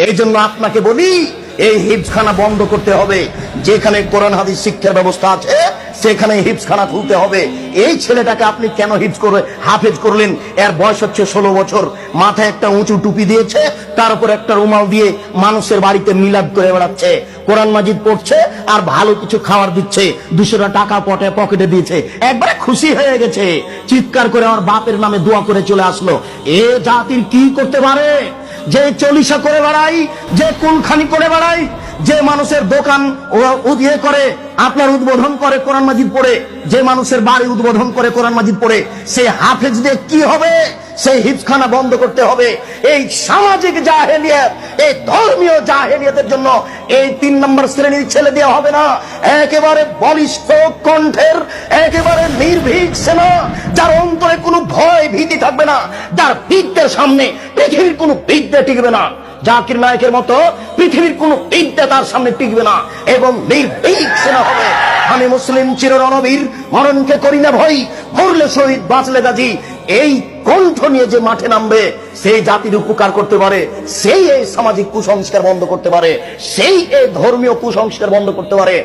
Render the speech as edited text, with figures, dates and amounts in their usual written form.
এই জন্য আপনাকে বলি, এই হিফজখানা বন্ধ করতে হবে। যেখানে কোরআন হাদিস শিক্ষার ব্যবস্থা আছে সেখানে হিফজখানা খুলতে হবে। এই ছেলেটাকে আপনি কেন হাফেজ করলেন? এর বয়স হচ্ছে 16 বছর, মাথায় একটা উঁচু টুপি দিয়েছে, তার উপর একটা রুমাল দিয়ে মানুষের বাড়িতে মিলাদ করে বেড়াচ্ছে, কোরআন মাজিদ পড়ছে আর ভালো কিছু খাবার দিচ্ছে, 200 টাকা পকেটে দিয়েছে, একবারে খুশি হয়ে গেছে, চিৎকার করে আমার বাপের নামে দোয়া করে চলে আসলো। এ জাতির কি করতে পারে? যে চলিসা করে বেড়াই, যে কুলখানি করে বেড়াই, যে মানুষের দোকান উদ্বোধন করে, আপনার উদ্বোধন করে কোরআন মাজিদ পড়ে, যে মানুষের বাড়ি উদ্বোধন করে কোরআন মাজিদ পড়ে, সে হাফেজ দিয়ে কি হবে? সেই হিফজখানা বন্ধ করতে হবে। এই সামাজিক জাহেলিয়াত, এই ধর্মীয় জাহেলিয়াতের জন্য এই 3 নম্বর শ্রেণীর ছেলে দেওয়া হবে না। একেবারে বলিষ্ঠ কণ্ঠের, একেবারে নির্ভীক সেনা, যার অন্তরে কোনো ভয় ভীতি থাকবে না, যার বিদ্যের সামনে পৃথিবীর কোনো বিদ্যা টিকবে না। জাকির নায়কের মতো পৃথিবীর কোন বিদ্যা তার সামনে টিকবে না, এবং নির্ভীক সেনা হবে। আমি মুসলিম চির রণবীর, মরণকে করি না ভয়, মরলে শহীদ বাঁচলে গাজী। এই কণ্ঠ নিয়ে যে মাঠে নামবে, সেই জাতির উপকার করতে পারে, সেই এই সামাজিক কুসংস্কার বন্ধ করতে পারে, সেই এই ধর্মীয় কুসংস্কার বন্ধ করতে পারে।